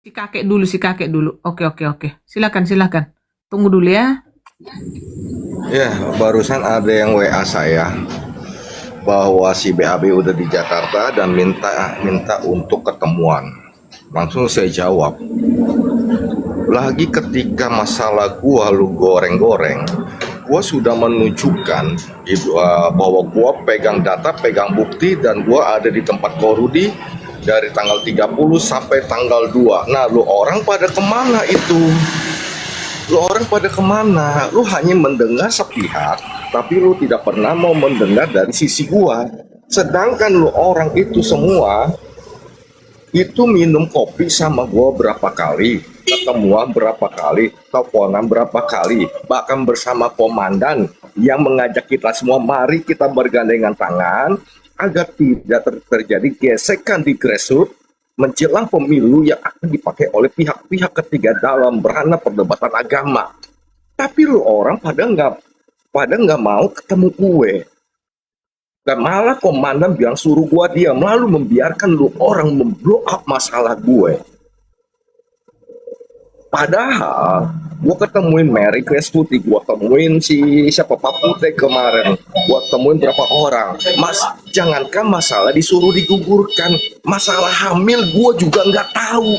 Si kakek dulu. Oke, oke, oke. Silakan, silakan. Tunggu dulu ya. Ya, barusan ada yang WA saya bahwa si BAB udah di Jakarta dan minta minta untuk ketemuan. Langsung saya jawab, lagi ketika masalah gua lu goreng-goreng, gua sudah menunjukkan bahwa gua pegang data, pegang bukti dan gua ada di tempat Korudi dari tanggal 30 sampai tanggal 2. Nah, lu orang pada kemana itu? Lu orang pada kemana? Lu hanya mendengar sepihak, tapi lu tidak pernah mau mendengar dari sisi gua. Sedangkan lu orang itu semua itu minum kopi sama gua berapa kali, ketemuan berapa kali, teleponan berapa kali, bahkan bersama komandan yang mengajak kita semua, mari kita bergandengan tangan agar tidak terjadi gesekan di grassroots menjelang pemilu yang akan dipakai oleh pihak-pihak ketiga dalam berana perdebatan agama. Tapi lu orang pada nggak mau ketemu gue. Dan malah komandan bilang suruh gua diam, lalu membiarkan lu orang memblow up masalah gue. Padahal gua ketemuin Mary Grace Putih, gua temuin si siapa Pak Putih kemarin, gua temuin berapa orang. Mas, jangankan masalah disuruh digugurkan, masalah hamil gua juga nggak tahu.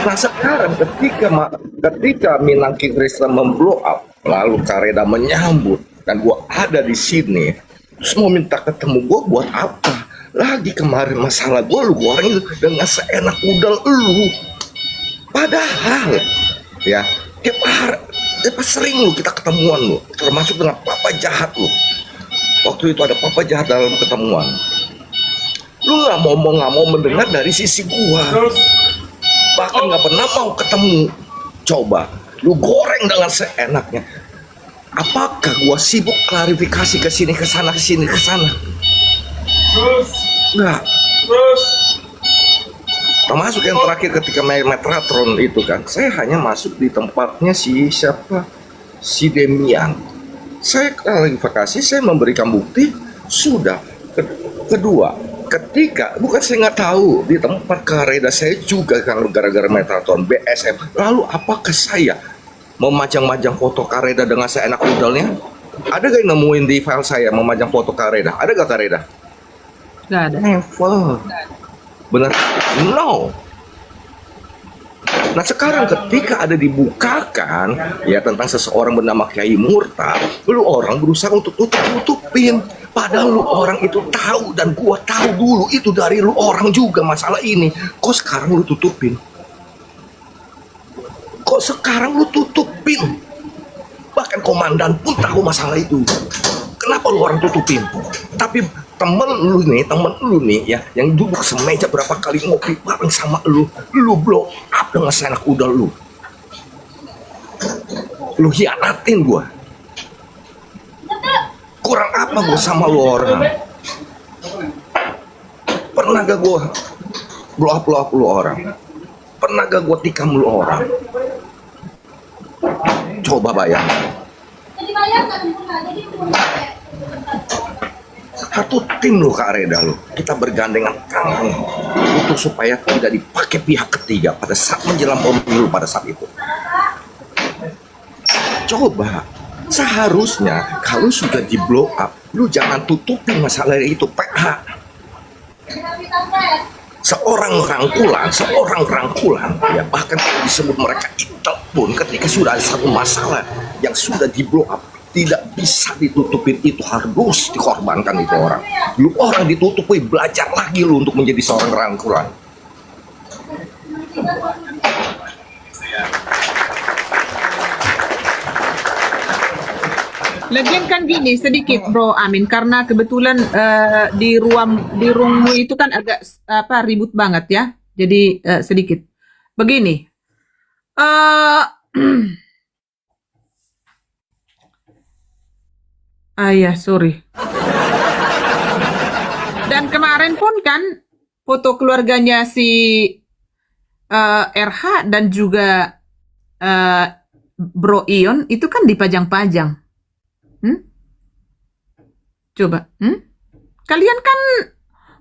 Nah sekarang ketika Minangki Krishna memblow up, lalu Kareda menyambut, dan gua ada di sini, terus mau minta ketemu gua buat apa? Lagi kemarin masalah gua lu goreng dengan seenak udel lu. Padahal ya tiap sering lu kita ketemuan lu, termasuk dengan papa jahat lu. Waktu itu ada papa jahat dalam ketemuan. Lu nggak mau mendengar dari sisi gua, bahkan nggak pernah mau ketemu. Coba lu goreng dengan seenaknya. Apakah gua sibuk klarifikasi ke sini ke sana ke sini ke sana? Nggak. Termasuk yang terakhir ketika Metratron itu kan, saya hanya masuk di tempatnya si siapa, si Demian. Saya klarifikasi, saya memberikan bukti, sudah. Kedua, ketika bukan saya nggak tahu di tempat Kareda saya juga kan gara-gara Metratron BSM. Lalu apakah saya memajang-majang foto Kareda dengan seenak udalnya? Ada gak yang nemuin di file saya memajang foto Kareda? Ada gak Kareda? Nggak ada. Never. Benar? No. Nah sekarang ketika ada dibukakan ya tentang seseorang bernama Kiai Murtad, lu orang berusaha untuk tutup-tutupin. Padahal lu orang itu tahu dan gua tahu dulu itu dari lu orang juga masalah ini. Kok sekarang lu tutupin? Kok sekarang lu tutupin? Bahkan komandan pun tahu masalah itu. Kenapa lu orang tutupin? Tapi temen lu nih ya, yang duduk semeja berapa kali ngopi bareng sama lu blow up dengan senak udal lu hianatin gua. Kurang apa gua sama lu orang? Pernah gak gua blow up lu orang? Pernah gak gua tikam lu orang? Coba bayangkan. Satu tim lo Kak Reda lo, kita bergandengan tangan untuk supaya tidak dipakai pihak ketiga pada saat menjelang pemilu pada saat itu. Coba, seharusnya kalau sudah di blow up, lu jangan tutupin masalah itu PH. Seorang rangkulan, ya bahkan disebut mereka itu pun ketika sudah ada satu masalah yang sudah di blow up, tidak bisa ditutupin, itu harus dikorbankan itu orang. Lu orang ditutupi, belajar lagi lu untuk menjadi seorang rangkulan. Lagian kan gini sedikit Bro Amin, karena kebetulan di roommu itu kan agak ribut banget ya. Jadi sedikit. Begini. eh ya sorry. Dan kemarin pun kan foto keluarganya si RH dan juga Bro Ion itu kan dipajang-pajang. Coba. Kalian kan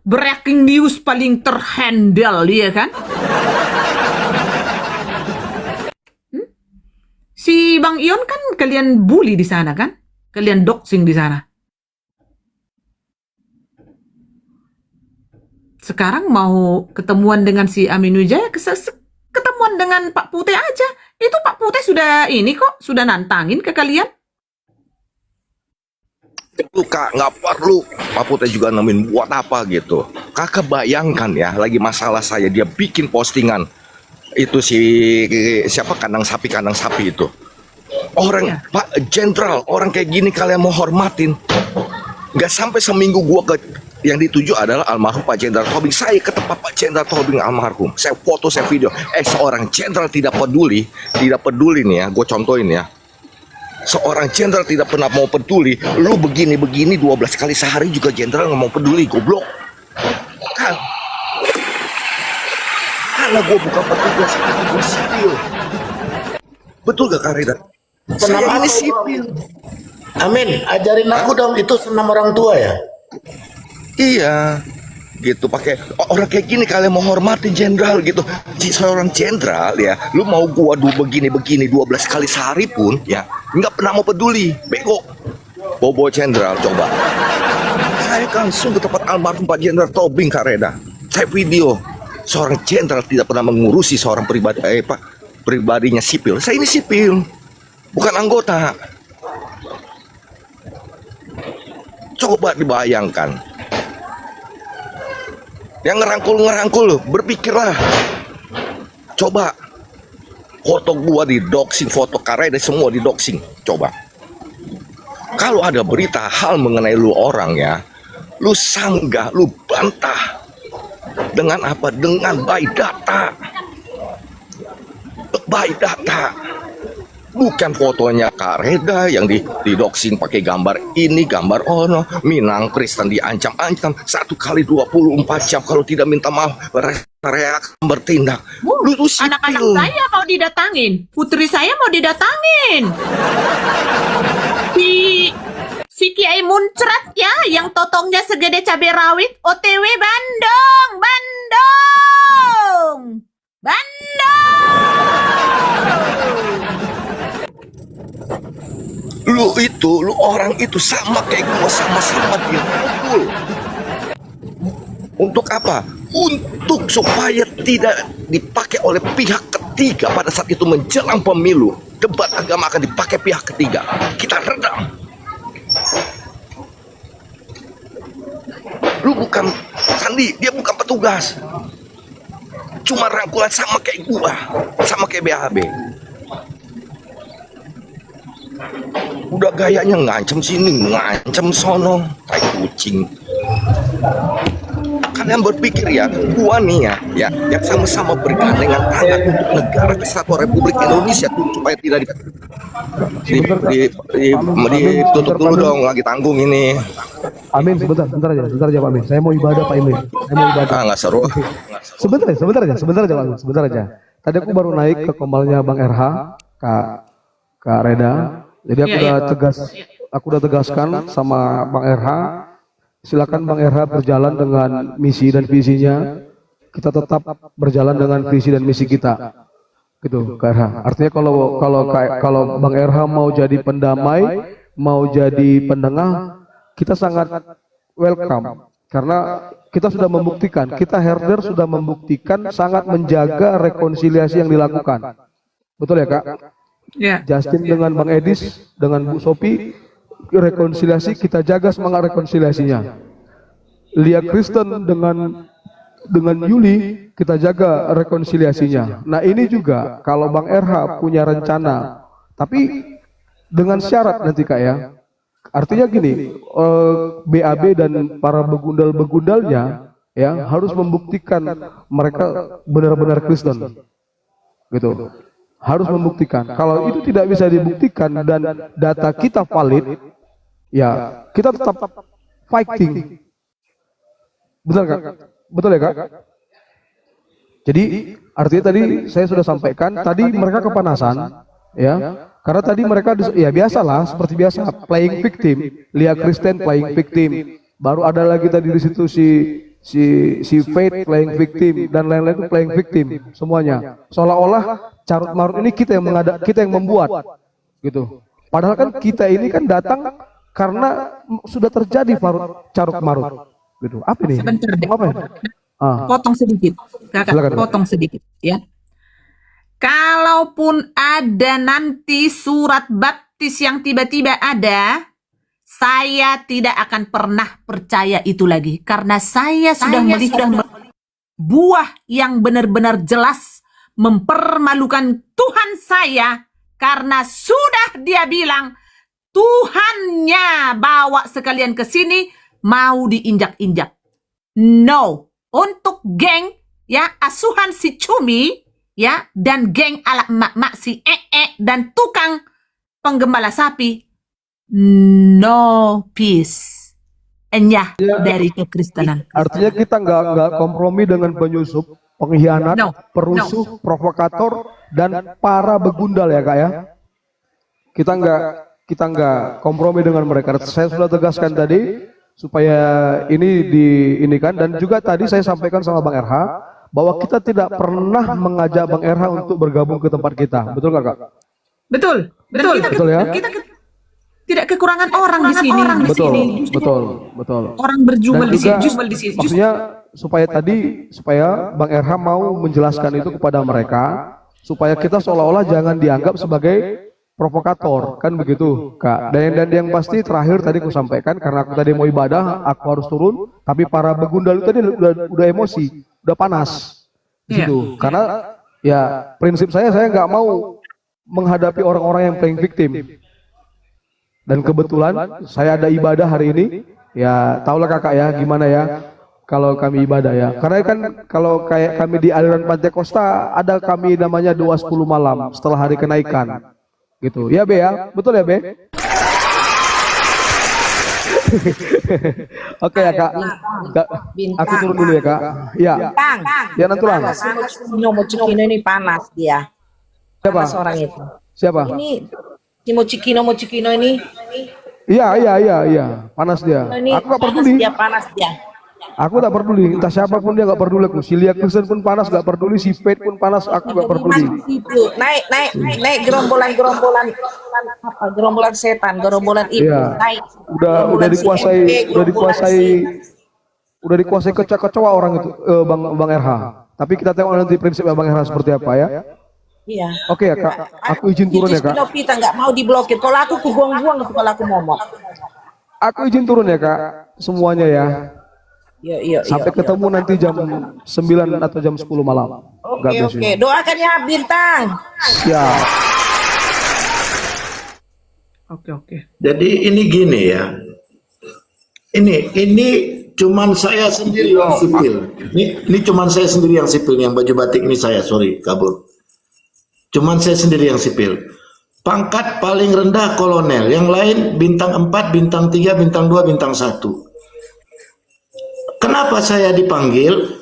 breaking news paling terhandle, ya kan? Si Bang Ion kan kalian bully di sana kan? Kalian doxing di sana. Sekarang mau ketemuan dengan si Amin Wijaya, ketemuan dengan Pak Putih aja. Itu Pak Putih sudah ini kok, sudah nantangin ke kalian. Itu Kak, nggak perlu Pak Putih juga nemuin buat apa gitu. Kakak bayangkan ya, lagi masalah saya, dia bikin postingan itu si siapa kandang sapi itu. Orang Iya. Pak Jenderal, orang kayak gini kalian mau hormatin. Nggak sampai seminggu gua ke yang dituju adalah almarhum Pak Jenderal Tobing. Saya ke tempat Pak Jenderal Tobing almarhum. Saya foto, saya video. Seorang jenderal tidak peduli nih ya. Gue contohin ya. Seorang jenderal tidak pernah mau peduli. Lu begini 12 kali sehari juga jenderal nggak mau peduli, goblok. Kan? Karena gue bukan petugas, gue sipil. Betul gak Kak Reda? Saya Senam ini apa, sipil. Amin, ajarin aku dong, itu senam orang tua ya? Iya, gitu pakai orang kayak gini kalian mau hormatin jenderal gitu. Seorang jenderal ya, lu mau gua begini 12 kali sehari pun ya nggak pernah mau peduli, bego. Bobo jenderal coba. Saya langsung ke tempat almarhum Pak Jenderal Tobing Kak Reda. Saya video seorang jenderal tidak pernah mengurusi seorang pribadinya sipil. Saya ini sipil, bukan anggota. Coba dibayangkan. Yang ngerangkul, berpikirlah. Coba. Foto gua di doxing, foto Kareda semua di doxing. Coba. Kalau ada berita hal mengenai lu orang ya, lu sanggah, lu bantah. Dengan apa? Dengan by data. By data. Bukan fotonya Kak Reda yang di doxing pakai gambar ini, gambar ono, Minang Kristen diancam-ancam 1 kali 24 jam kalau tidak minta maaf, reaksi bertindak. Lu tuh sipil. Anak-anak saya mau didatangin, putri saya mau didatangin. Si Kiai Muncrat ya, yang totongnya segede cabai rawit, OTW Bandung, Bandung, Bandung. Lu orang itu sama kayak gua, sama-sama dia pukul. Untuk apa? Untuk supaya tidak dipakai oleh pihak ketiga pada saat itu menjelang pemilu. Debat agama akan dipakai pihak ketiga. Kita redam. Lu bukan Sandi, dia bukan petugas. Cuma rangkulan sama kayak gua, sama kayak BAB. Udah gayanya ngancem sini, ngancem sono, kayak kucing. Kalian berpikir ya, gua nih ya, yang sama-sama bergandengan tangan untuk negara Kesatuan Republik Indonesia tuh supaya tidak ditutup dulu dong, lagi tanggung ini. Amin, sebentar aja Pak Amin. Saya mau ibadah Pak Amin. Saya mau ibadah. Ah, nggak seru. Sebentar aja Pak Amin. Sebentar aja. Tadi aku baru naik ke komalnya Bang RH, Kak Reda. Jadi aku udah tegaskan sama Bang RH. Silakan Bang RH berjalan dengan misi dan visinya. Kita tetap berjalan dengan visi dan misi kita. Gitu, Kak RH. Artinya kalau Bang RH mau jadi pendamai, mau jadi penengah, kita sangat welcome. Karena kita sudah membuktikan, kita herder sudah membuktikan sangat menjaga rekonsiliasi yang dilakukan. Betul ya Kak? Ya. Justin dengan Bang Edis, dengan Bu Sopi, rekonsiliasi kita jaga semangat rekonsiliasinya. Lia Kristen dengan Yuli kita jaga rekonsiliasinya. Nah ini juga kalau Bang RH punya rencana, tapi dengan syarat nanti Kak ya. Artinya gini, BAB dan para begundal-begundalnya ya harus membuktikan mereka benar-benar Kristen, gitu. Harus membuktikan. Kalau itu tidak bisa dibuktikan dan data kita valid, ya kita tetap fighting. Betul Kak? Betul ya Kak? Jadi artinya tadi saya sudah sampaikan, tadi mereka kepanasan, ya. Karena tadi mereka ya biasalah seperti biasa playing victim, Lia Kristen playing victim. Baru ada lagi tadi di situ si Faith playing victim dan lain-lain itu playing victim semuanya. Seolah-olah carut marut ini kita yang membuat gitu. Padahal kan kita ini kan datang karena sudah terjadi carut marut gitu. Apa ini? Sebentar deh. Apa ini? Potong sedikit, kakak. Silakan, Kak. Potong sedikit, ya. Kalaupun ada nanti surat baptis yang tiba-tiba ada, saya tidak akan pernah percaya itu lagi. Karena saya sudah melihat buah yang benar-benar jelas mempermalukan Tuhan saya. Karena sudah dia bilang, Tuhannya bawa sekalian ke sini, mau diinjak-injak. No, untuk geng, ya, asuhan si Cumi, ya, dan geng ala emak-emak si dan tukang penggembala sapi, no peace. Enyah dari kekristenan. Artinya kita nggak kompromi dengan penyusup, pengkhianat, No. perusuh, provokator, dan para begundal ya Kak ya. Kita nggak kompromi dengan mereka. Saya sudah tegaskan tadi supaya ini kan, dan juga tadi saya sampaikan sama Bang RH bahwa kita tidak pernah mengajak Bang RH untuk bergabung ke tempat kita. Betul nggak Kak? Betul, betul, Betul ya? Kita tidak kekurangan orang di sini. Betul. Orang berjumlah Dan di sini, juga di sini. maksudnya supaya Bang RH mau menjelaskan itu kepada mereka supaya kita seolah-olah jangan dianggap sebagai provokator, kan begitu Kak. Dan yang pasti terakhir tadi aku sampaikan, karena aku tadi mau ibadah aku harus turun, tapi para begundal itu tadi udah emosi, udah panas di situ. Karena ya prinsip saya nggak mau menghadapi orang-orang yang playing victim. Dan kebetulan saya ada ibadah hari ini, ya tahulah Kakak ya gimana ya kalau kami ibadah ya. Karena kan kalau kayak kami di aliran Pantekosta ada kami namanya doa 10 malam setelah hari kenaikan. Gitu. Ya Be ya, betul ya Be? Oke ya Kak. Aku turun dulu ya Kak. Ya. Bang, Ya Nantulang. Mochikino ini panas dia. Siapa? Panas orang itu. Siapa? Ini si Mochikino ini. Iya. Panas dia. Ini Aku gak panas peduli. panas dia. Aku tak peduli. Entah siapapun dia gak peduli aku. Si Lia Kristen pun panas gak peduli. Si Faith pun panas. Aku gak peduli. Itu naik gerombolan setan, gerombolan itu Iya. naik. Udah Gerombolan dikuasai, CMP, udah dikuasai kecak-kecoa orang itu, Bang RH. Tapi kita tengok nanti prinsipnya Bang RH seperti apa ya. Iya. Oke ya Kak. Aku izin turun ya Kak. Itu Pita nggak mau diblokir. Kalau aku buang-buang kalau aku ngomong. Aku izin turun ya Kak. Semuanya ya. Iya. Sampai ketemu nanti jam 9 atau jam 10 malam. God bless you. Oke. Doakan ya Bintang. Siap. Oke. Jadi ini gini ya. Ini cuman saya sendiri yang sipil. Ini cuman saya sendiri yang sipil, yang baju batik ini saya, sorry, kabur. Cuman saya sendiri yang sipil. Pangkat paling rendah kolonel, yang lain bintang 4, bintang 3, bintang 2, bintang 1. Kenapa saya dipanggil?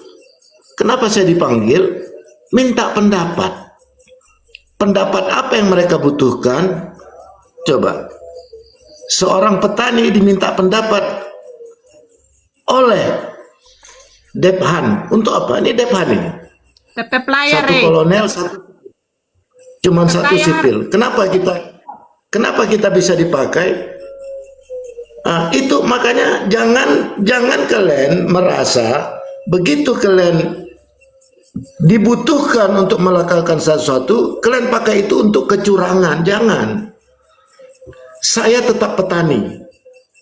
Minta pendapat. Pendapat apa yang mereka butuhkan? Coba. Seorang petani diminta pendapat oleh Dephan. Untuk apa? Ini Dephan ini. Tetap layar, Satu kolonel, cuman satu sipil. Kenapa kita bisa dipakai? Itu makanya jangan kalian merasa begitu kalian dibutuhkan untuk melakukan sesuatu, kalian pakai itu untuk kecurangan. Jangan. Saya tetap petani,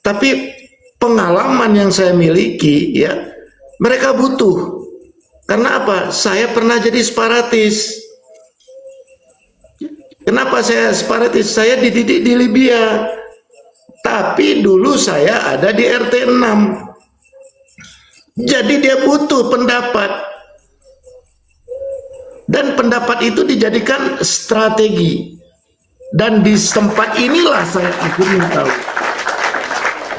tapi pengalaman yang saya miliki ya, mereka butuh. Karena apa? Saya pernah jadi separatis. Kenapa saya separatis? Saya dididik di Libya, tapi dulu saya ada di RT 6. Jadi dia butuh pendapat, dan pendapat itu dijadikan strategi. Dan di tempat inilah saya akhirnya tahu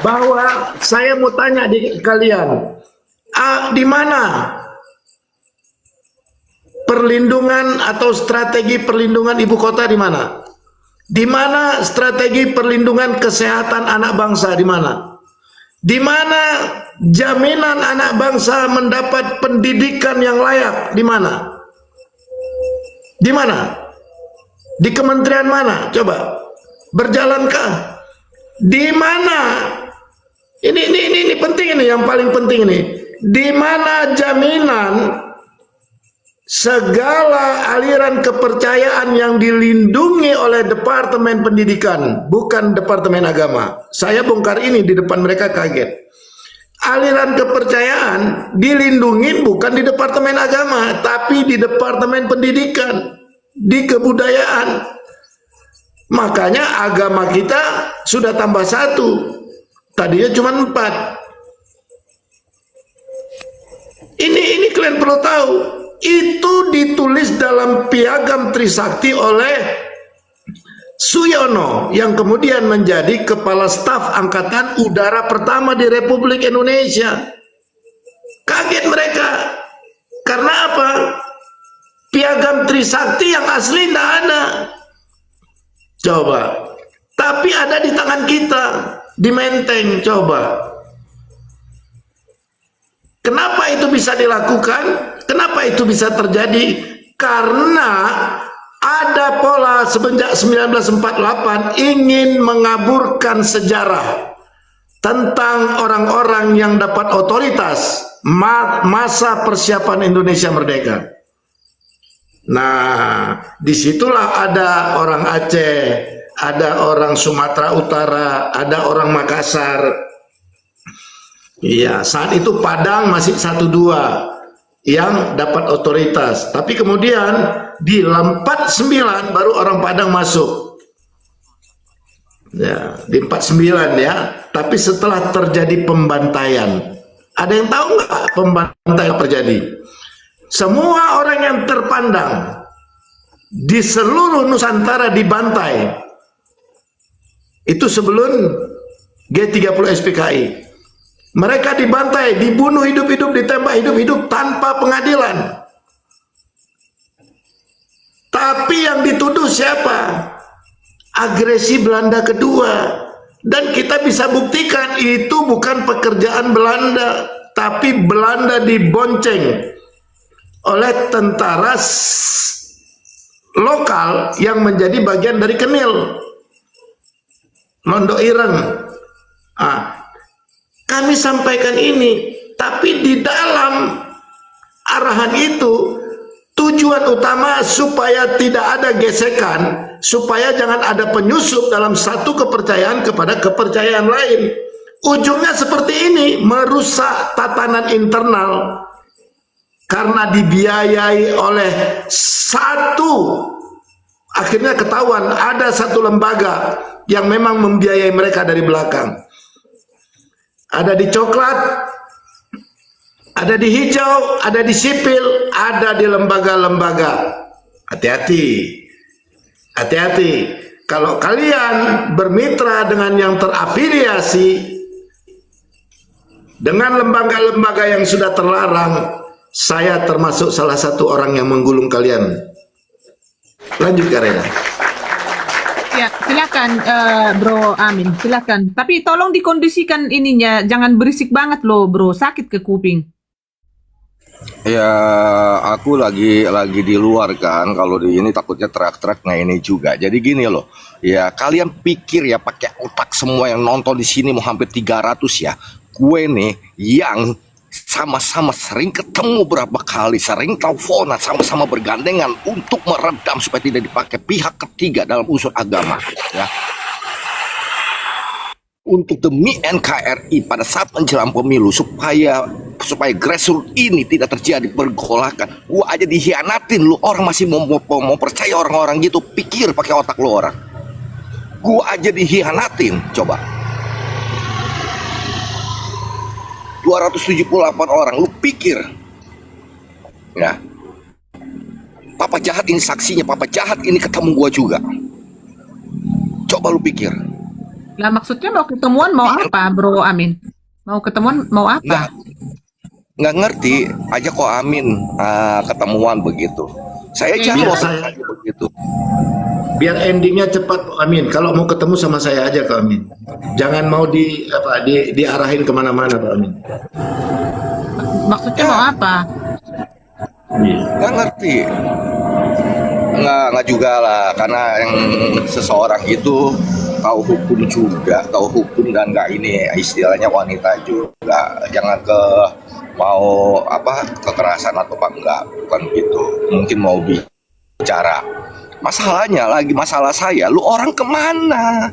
bahwa saya mau tanya di kalian, di mana perlindungan atau strategi perlindungan ibu kota, di mana? Di mana strategi perlindungan kesehatan anak bangsa, di mana? Di mana jaminan anak bangsa mendapat pendidikan yang layak? Di mana? Di mana? Di kementerian mana? Coba. Berjalankah? Di mana? Ini penting ini, yang paling penting ini. Di mana jaminan segala aliran kepercayaan yang dilindungi oleh Departemen Pendidikan, bukan Departemen Agama. Saya bongkar ini di depan mereka kaget. Aliran kepercayaan dilindungi bukan di Departemen Agama, tapi di Departemen Pendidikan, di kebudayaan. Makanya agama kita sudah tambah 1. Tadinya cuma 4. Ini kalian perlu tahu. Itu ditulis dalam Piagam Trisakti oleh Suyono yang kemudian menjadi Kepala Staf Angkatan Udara pertama di Republik Indonesia. Kaget mereka. Karena apa? Piagam Trisakti yang asli tidak ada. Coba. Tapi ada di tangan kita. Di Menteng. Coba. Kenapa itu bisa dilakukan? Kenapa itu bisa terjadi? Karena ada pola semenjak 1948 ingin mengaburkan sejarah tentang orang-orang yang dapat otoritas masa persiapan Indonesia merdeka. Nah, disitulah ada orang Aceh, ada orang Sumatera Utara, ada orang Makassar. Iya, saat itu Padang masih 1-2 yang dapat otoritas. Tapi kemudian di 49 baru orang Padang masuk. Ya, di 49 ya. Tapi setelah terjadi pembantaian. Ada yang tahu nggak pembantaian terjadi? Semua orang yang terpandang di seluruh Nusantara dibantai. Itu sebelum G30 SPKI. Mereka dibantai, dibunuh hidup-hidup, ditembak hidup-hidup tanpa pengadilan. Tapi yang dituduh siapa? Agresi Belanda kedua. Dan kita bisa buktikan itu bukan pekerjaan Belanda, tapi Belanda dibonceng oleh tentara lokal yang menjadi bagian dari Kenil, Londo Ireng. Kami sampaikan ini, tapi di dalam arahan itu tujuan utama supaya tidak ada gesekan, supaya jangan ada penyusup dalam satu kepercayaan kepada kepercayaan lain. Ujungnya seperti ini, merusak tatanan internal karena dibiayai oleh satu. Akhirnya ketahuan ada satu lembaga yang memang membiayai mereka dari belakang. Ada di coklat, ada di hijau, ada di sipil, ada di lembaga-lembaga. Hati-hati, hati-hati. Kalau kalian bermitra dengan yang terafiliasi dengan lembaga-lembaga yang sudah terlarang, saya termasuk salah satu orang yang menggulung kalian. Lanjut, Karena. Ya, silakan Bro Amin, silakan. Tapi tolong dikondisikan ininya, jangan berisik banget loh, Bro. Sakit ke kuping. Ya, aku lagi di luar kan. Kalau di ini takutnya teriak-teriak nah ini juga. Jadi gini loh. Ya, kalian pikir ya pakai otak semua yang nonton di sini mau hampir 300 ya. Gue nih yang sama-sama sering ketemu berapa kali, sering teleponan, sama-sama bergandengan untuk meredam supaya tidak dipakai pihak ketiga dalam unsur agama ya. Untuk demi NKRI pada saat menjelang pemilu supaya grassroots ini tidak terjadi pergolakan. Gua aja dihianatin, lu orang masih mau percaya orang-orang gitu. Pikir pakai otak lu orang. Gua aja dihianatin, coba. 278 orang, lu pikir ya, papa jahat ini saksinya, papa jahat ini ketemu gua juga. Coba lu pikir. Lah maksudnya mau ketemuan mau apa, Bro Amin? Mau ketemuan mau apa? Nggak ngerti aja kok Amin ketemuan begitu. Saya Iya. jawab Biasa. tadi begitu. Biar endingnya cepat, Pak Amin. Kalau mau ketemu sama saya aja, Pak Amin. Jangan mau diarahin kemana-mana, Pak Amin. Maksudnya mau apa? Iya. Nggak ngerti. Nggak juga lah, karena yang seseorang itu tahu hukum juga, tahu hukum dan nggak ini istilahnya wanita juga. Jangan mau kekerasan atau apa enggak, bukan gitu. Mungkin mau bicara. Masalahnya lagi masalah saya, lu orang kemana?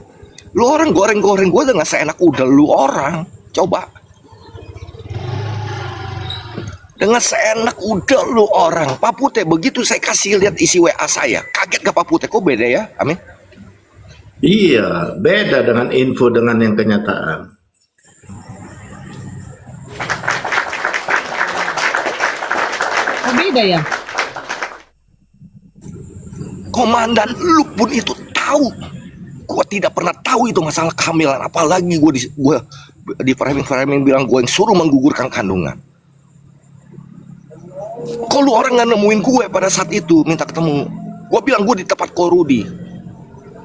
Lu orang goreng-goreng gue dengan seenak udah lu orang. Coba. Dengan seenak udah lu orang. Pak Putih, begitu saya kasih lihat isi WA saya. Kaget gak Pak Putih? Kok beda ya? Amin. Iya, beda dengan info dengan yang kenyataan. Oh, beda ya? Komandan lu pun itu tahu. Gua tidak pernah tahu itu masalah kehamilan. Apalagi gua di framing bilang gua yang suruh menggugurkan kandungan. Kok lu orang nggak nemuin gue pada saat itu minta ketemu? Gue bilang gue di tempat Korudi.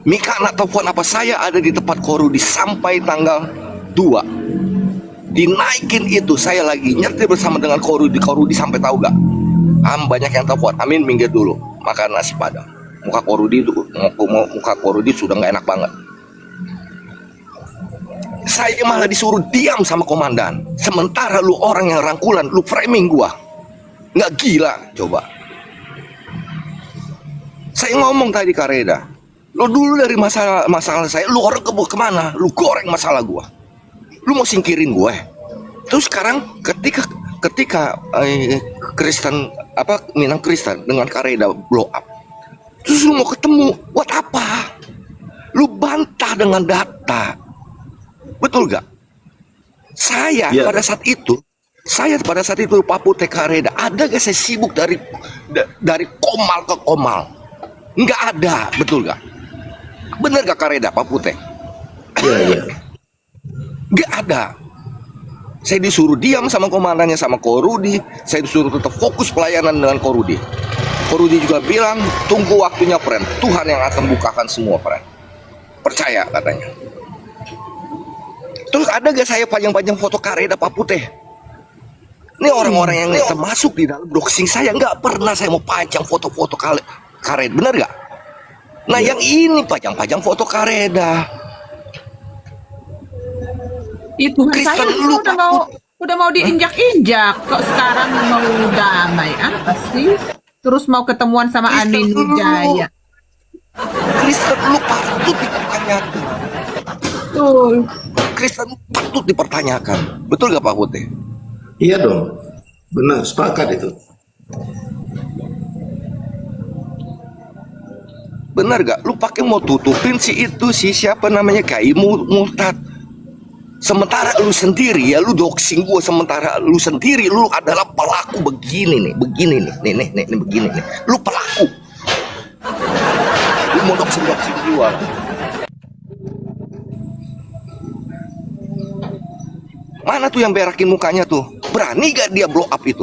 Mika anak telepon apa saya ada di tempat Korudi sampai tanggal 2. Dinaikin itu saya lagi nyetir bersama dengan Korudi sampai tahu gak? Banyak yang telepon. Amin minggir dulu makan nasi padang. Muka Korudi sudah nggak enak banget. Saya malah disuruh diam sama komandan. Sementara lu orang yang rangkulan, lu framing gua. Nggak gila, coba. Saya ngomong tadi ke Reda, lo dulu dari masalah saya, lu orang kemana? Lu goreng masalah gua. Lu mau singkirin gue. Terus sekarang ketika Kristen Minang Kristen dengan Kareda blow up, terus lu mau ketemu, buat apa? Lu bantah dengan data, betul gak? Saya pada saat itu Pak Putih Kareda, ada gak saya sibuk dari komal ke komal? Nggak ada, betul gak? Bener gak Kareda, Pak Putih? Iya. Nggak ada. Saya disuruh diam sama komandannya, sama Korudi. Saya disuruh tetap fokus pelayanan dengan Korudi. Korudi juga bilang, tunggu waktunya, friend. Tuhan yang akan bukakan semua, friend. Percaya, katanya. Terus ada gak saya panjang-panjang foto Kareda, Pak Putih? Ini orang-orang yang termasuk di dalam doxing saya, nggak pernah saya mau pajang foto-foto Kareda, bener nggak? Nah yang ini pajang-pajang foto Kareda. Itu saya Kristen udah mau diinjak-injak, kok sekarang mau damai apa sih? Terus mau ketemuan sama Kristen Ani Nurjaya. Kristen lu patut dipertanyakan. Betul. Kristen patut dipertanyakan. Betul nggak Pak Putih? Iya dong. Benar, sepakat itu. Benar gak? Lu pakai mau tutupin siapa namanya Kai Murtad. Sementara lu sendiri ya lu doxing gua, sementara lu sendiri lu adalah pelaku begini nih, begini nih. Lu pelaku. Lu mau doxing gua. Mana tuh yang berakin mukanya tuh? Berani gak dia blow up itu?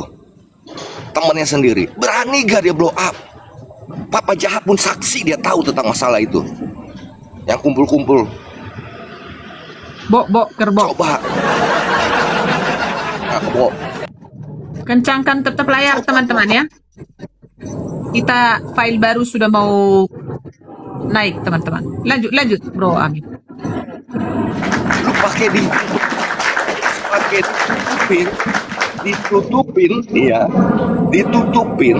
Temannya sendiri. Berani gak dia blow up? Papa jahat pun saksi, dia tahu tentang masalah itu. Yang kumpul-kumpul. Kerbok. Coba. Nah, kebok. Kencangkan tetap layar teman-teman ya. Kita file baru sudah mau naik teman-teman. Lanjut Bro Amin. Lu pakai ditutupin,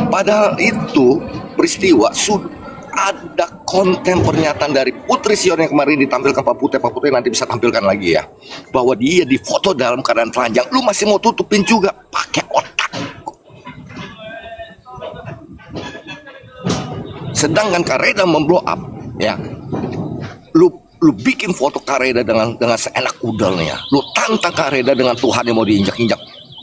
padahal itu peristiwa sudah ada konten pernyataan dari Putri Sion yang kemarin ditampilkan Pak Putih nanti bisa tampilkan lagi ya, bahwa dia difoto dalam keadaan telanjang. Lu masih mau tutupin juga, pakai otak. Sedangkan Kareda memblow up ya, lu bikin foto Kareda dengan seenak udalnya. Lu tantang Kareda dengan Tuhan yang mau diinjak-injak.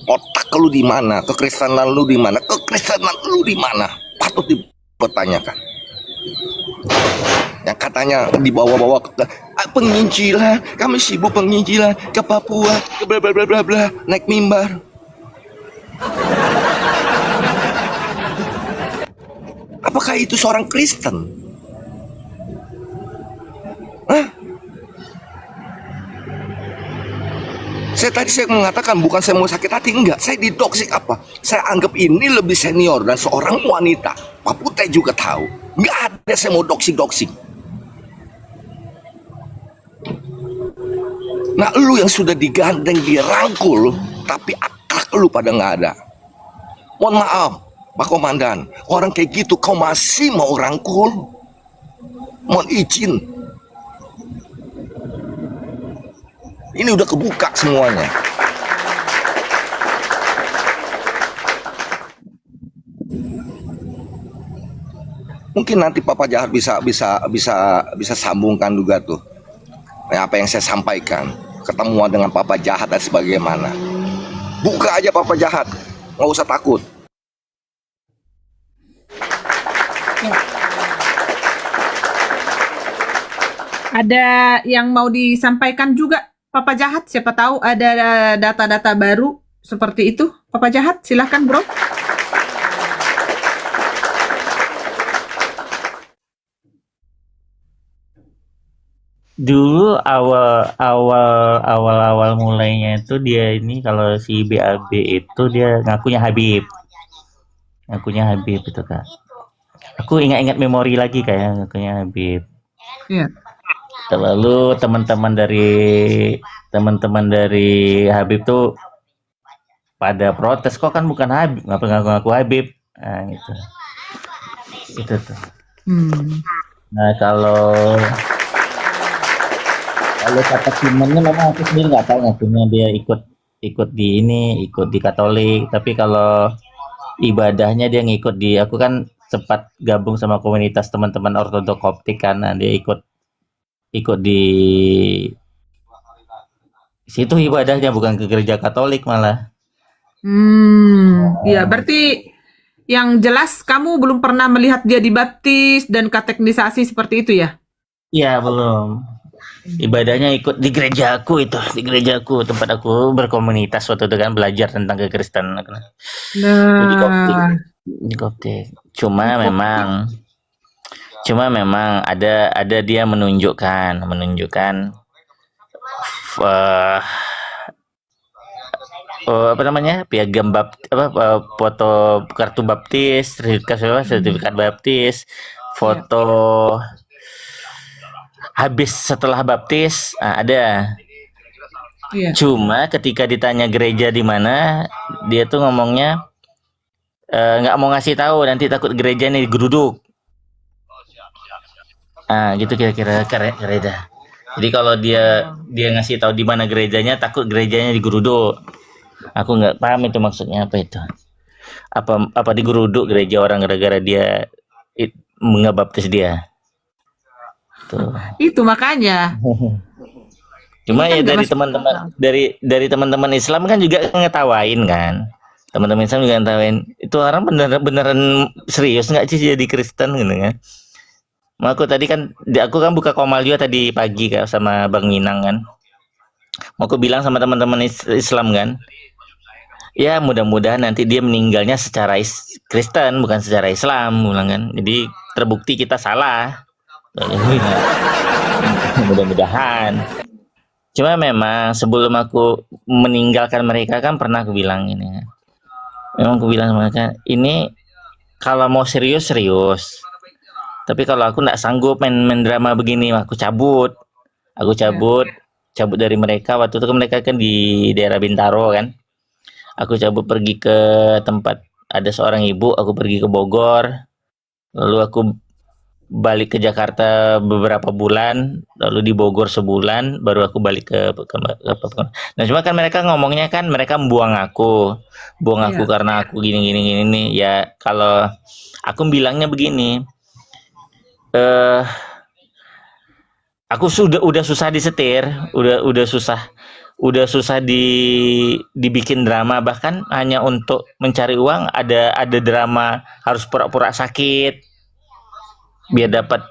Otak lu di mana? Kekristenan lu di mana? Kekristenan lu di mana? Patut dipertanyakan. Yang katanya dibawa-bawa ke penginjilan, kami sibuk penginjilan ke Papua, ke bla bla bla bla bla, naik mimbar. Anda itu seorang Kristen. Hah? Saya mengatakan bukan saya mau sakit hati, enggak. Saya didoksik apa? Saya anggap ini lebih senior dan seorang wanita. Pak Putih juga tahu. Enggak ada saya mau doksik-doksik. Nah, lu yang sudah digandeng, dirangkul, tapi akhlak lu pada nggak ada. Mohon maaf, Pak Komandan, orang kayak gitu kau masih mau rangkul? Mohon izin. Ini udah kebuka semuanya. Mungkin nanti Papa Jahat bisa sambungkan juga tuh. Apa yang saya sampaikan, ketemuan dengan Papa Jahat dan sebagaimana. Buka aja Papa Jahat, nggak usah takut. Ada yang mau disampaikan juga, Papa Jahat? Siapa tahu ada data-data baru seperti itu. Papa Jahat, silahkan bro. Dulu awal mulainya itu dia ini kalau si BAB itu dia ngakunya Habib itu Kak. Aku ingat-ingat memori lagi kayak ngakunya Habib. Iya. Lalu teman-teman dari Habib tuh pada protes, kok kan bukan Habib, ngapa ngaku Habib, nah gitu. Itu tuh. Nah kalau kata Simonnya memang aku sendiri nggak tahu ngakunya dia ikut di Katolik, tapi kalau ibadahnya dia ngikut di, aku kan sempat gabung sama komunitas teman-teman Ortodok Koptik kan, nah, dia ikut di situ ibadahnya, bukan ke gereja Katolik malah. Ya berarti yang jelas kamu belum pernah melihat dia dibaptis dan kateknisasi seperti itu ya? Iya, belum. Ibadahnya ikut di gerejaku tempat aku berkomunitas waktu itu kan, belajar tentang kekristenan di Koptik. Cuma memang ada dia menunjukkan apa namanya, piagam foto kartu baptis, sertifikat baptis, foto habis setelah baptis, ada. Iya. Cuma ketika ditanya gereja di mana, dia tuh ngomongnya nggak mau ngasih tahu, nanti takut gereja ini digeruduk. Gitu kira-kira gereja. Jadi kalau dia ngasih tahu di mana gerejanya, takut gerejanya digeruduk. Aku nggak paham itu maksudnya apa itu. Apa digeruduk gereja orang gara-gara dia ngebaptis dia. Tuh. Itu makanya. Cuma Ini kan ya nggak dari teman-teman Islam kan juga ngetawain kan. Teman-teman Islam juga ngetawain. Itu orang beneran serius nggak sih jadi Kristen gitu kan. Aku kan buka Komal juga tadi pagi Kak, sama Bang Minang kan. Mau aku bilang sama teman-teman Islam kan. Ya mudah-mudahan nanti dia meninggalnya secara Kristen bukan secara Islam, bilang kan. Jadi terbukti kita salah. Mudah-mudahan. Cuma memang sebelum aku meninggalkan mereka kan pernah aku bilang ini. Memang aku bilang sama mereka, ini kalau mau serius. Tapi kalau aku nggak sanggup main drama begini, aku cabut dari mereka. Waktu itu kan mereka kan di daerah Bintaro kan. Aku cabut pergi ke tempat ada seorang ibu, aku pergi ke Bogor. Lalu aku balik ke Jakarta beberapa bulan, lalu di Bogor sebulan, baru aku balik ke nah cuma kan mereka ngomongnya kan mereka buang aku karena aku gini ya. Kalau aku bilangnya begini, aku udah susah disetir, udah susah dibikin drama, bahkan hanya untuk mencari uang ada drama harus pura-pura sakit biar dapat.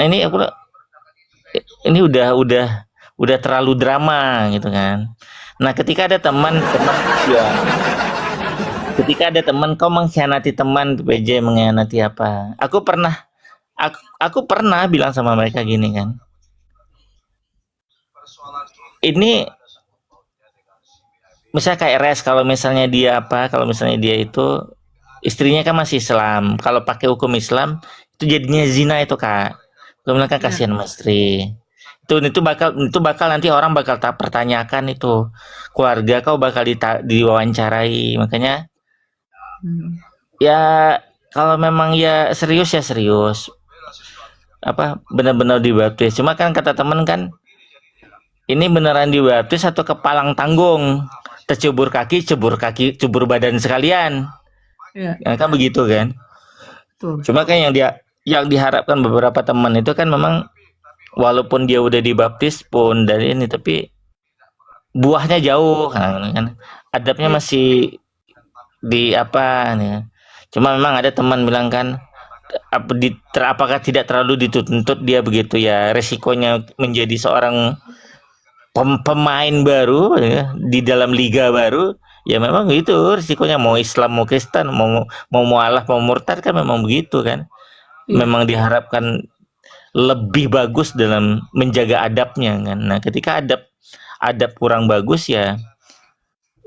Nah ini udah terlalu drama gitu kan. Nah ketika ada teman ya ketika ada teman kau mengkhianati teman PJ mengkhianati apa, aku pernah bilang sama mereka gini kan, ini misalnya kayak Res, kalau misalnya dia itu istrinya kan masih Islam, kalau pakai hukum Islam itu jadinya zina itu Kak. Kemudian kan Ya. kasihan sama istri. Itu bakal nanti orang bakal tak pertanyakan itu, keluarga kau bakal diwawancarai. Makanya Hmm. ya kalau memang ya serius benar-benar dibaptis. Cuma kan kata temen kan, ini beneran dibaptis atau kepalang tanggung, tercebur kaki, cebur badan sekalian. Ya, Ya, kan begitu kan. betul. Cuma kan yang diharapkan beberapa teman itu kan memang walaupun dia udah dibaptis pun dari ini, tapi buahnya jauh kan, adabnya Ya. masih di apa nih. Cuma memang ada teman bilang kan, apakah tidak terlalu dituntut dia begitu ya, resikonya menjadi seorang pemain baru ya, di dalam liga baru ya, memang itu risikonya, mau Islam mau Kristen mau mualaf mau murtad kan memang begitu kan. Iya. Memang diharapkan lebih bagus dalam menjaga adabnya kan. Nah, ketika adab kurang bagus ya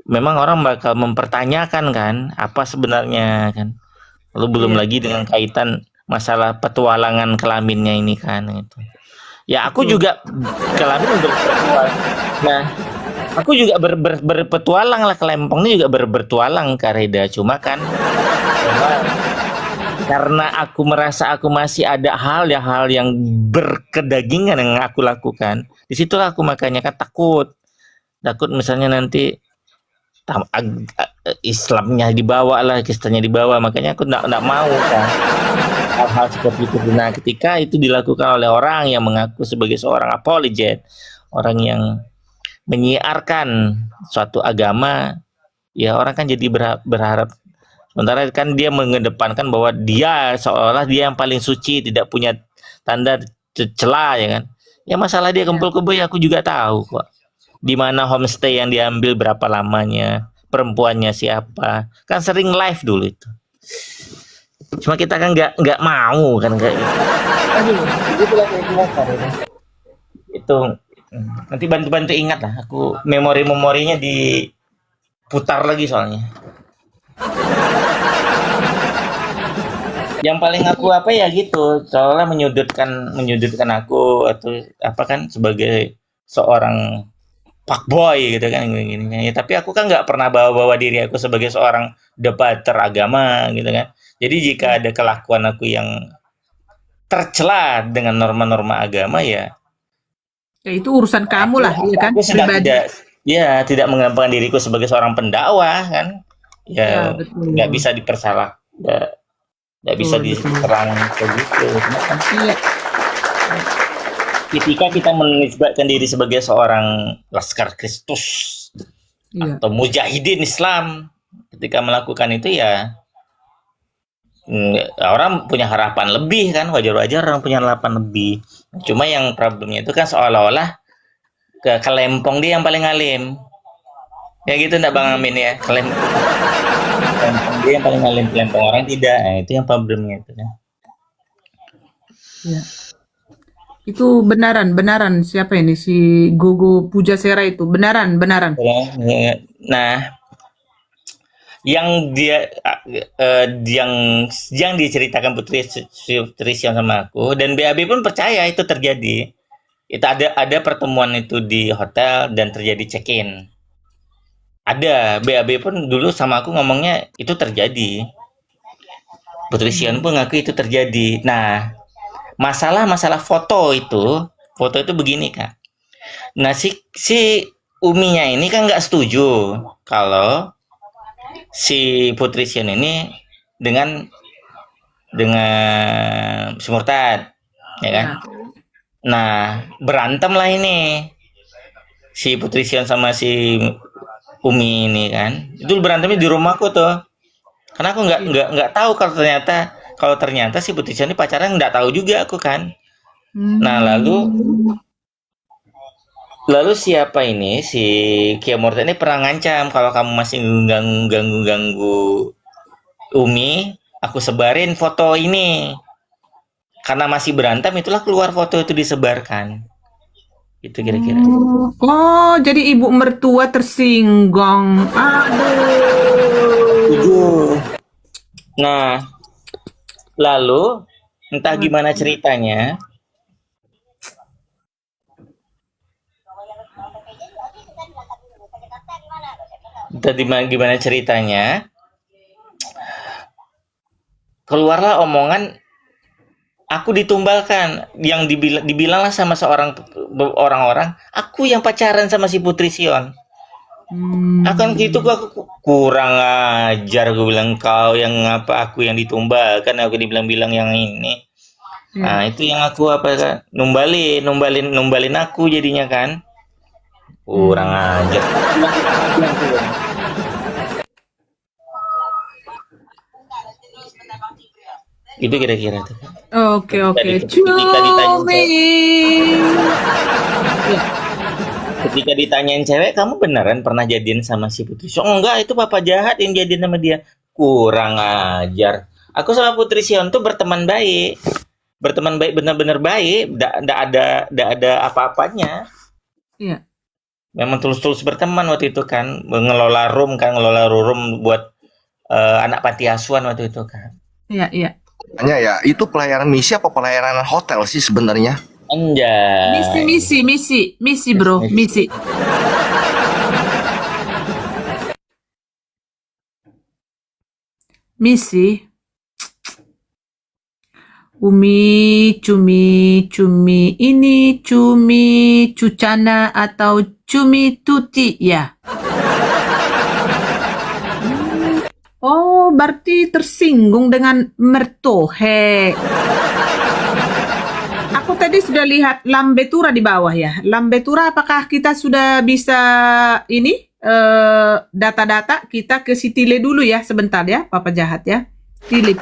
memang orang bakal mempertanyakan kan apa sebenarnya kan. Lalu belum Iya. lagi dengan kaitan masalah petualangan kelaminnya ini kan gitu. Ya aku Betul. juga kelamin berpetualang. Nah, aku juga berpetualang lah, kelempongnya juga bertualang Kak Reda. Cuma kan karena aku merasa aku masih ada hal yang berkedagingan yang aku lakukan, disitulah aku makanya kan takut misalnya nanti Islamnya dibawa lah, Kristennya dibawa, makanya aku nggak mau kan hal-hal seperti itu. Nah, ketika itu dilakukan oleh orang yang mengaku sebagai seorang apologet, orang yang menyiarkan suatu agama, ya orang kan jadi berharap. Sementara kan dia mengedepankan bahwa dia seolah dia yang paling suci, tidak punya tanda cela ya kan. Ya masalah dia kumpul kebo ya aku juga tahu kok. Di mana homestay yang diambil, berapa lamanya, perempuannya siapa. Kan sering live dulu itu. Cuma kita kan nggak mau kan kayak gitu. Aduh, itulah itu nanti bantu ingat lah, aku memorinya diputar lagi soalnya. Yang paling aku apa ya gitu, soalnya menyudutkan aku atau apa kan sebagai seorang fuckboy gitu kan gini. Ya, tapi aku kan nggak pernah bawa diri aku sebagai seorang debater agama gitu kan. Jadi jika ada kelakuan aku yang tercela dengan norma-norma agama ya itu urusan kamu lah, ya kan? aku sudah Pribadi. tidak menggampangkan diriku sebagai seorang pendakwah kan. Ya, Ya betul. nggak bisa dipersalah, nggak bisa Betul. diserang begitu. Kan Iya. ketika kita menisbatkan diri sebagai seorang Laskar Kristus Iya. atau mujahidin Islam, ketika melakukan itu ya orang punya harapan lebih kan, wajar-wajar orang punya harapan lebih. Cuma yang problemnya itu kan seolah-olah kelempong dia yang paling alim. Ya gitu enggak Bang Amin ya? Kelempong dia yang paling alim, kelempong orang tidak. Nah, itu yang problemnya itu kan. Ya. Itu benaran siapa ini si Gogo Pujasera itu benaran. Nah, yang dia yang diceritakan Putri Sion sama aku, dan BAB pun percaya itu terjadi. Itu ada pertemuan itu di hotel dan terjadi check-in. Ada, BAB pun dulu sama aku ngomongnya itu terjadi. Putri Sion pun ngaku itu terjadi. Nah, masalah foto itu begini Kak. Nah, si Uminya ini kan nggak setuju kalau si Putri Sion ini dengan si murtad, ya kan? Nah, berantem lah ini si Putri Sion sama si Umi ini kan. Itu berantemnya di rumahku tuh. Karena aku nggak tahu kalau ternyata si Putri Sion ini pacaran, nggak tahu juga aku kan. Nah, lalu Lalu siapa ini si Kia Morten ini pernah ngancam kalau kamu masih ganggu Umi, aku sebarin foto ini. Karena masih berantem, itulah keluar foto itu disebarkan. Itu kira-kira. Oh, jadi ibu mertua tersinggung. Aduh. Tujuh. Nah, lalu entah gimana ceritanya, keluarlah omongan aku ditumbalkan, yang dibilanglah sama orang-orang, aku yang pacaran sama si Putri Sion. Akan gitu aku kurang ajar, gue bilang kau yang apa, aku yang ditumbalkan, aku dibilang-bilang yang ini. Nah, itu yang aku numbalin aku jadinya kan. Kurang ajar. Itu kira-kira tuh. Oke, oke. Ketika ditanya Cumi. Ya. Ketika ditanyain cewek, kamu beneran pernah jadian sama si Putri Sion? Enggak, itu papa jahat yang jadian sama dia. Kurang ajar. Aku sama Putri Sion tuh berteman baik. Berteman baik, benar-benar baik. Nggak ada apa-apanya. Iya. Memang tulus-tulus berteman waktu itu kan. Ngelola room buat anak panti asuhan waktu itu kan. Iya, iya. Tanya ya, itu pelayaran misi apa pelayaran hotel sih sebenarnya? Anjay. Misi, bro, misi. Misi. Umi, cumi ini cumi cucana atau cumi tuti ya? Oh, berarti tersinggung dengan mertohe. Aku tadi sudah lihat Lambetura di bawah ya. Lambetura, apakah kita sudah bisa ini data-data kita ke si Tile dulu ya, sebentar ya, Papa Jahat ya. Tile.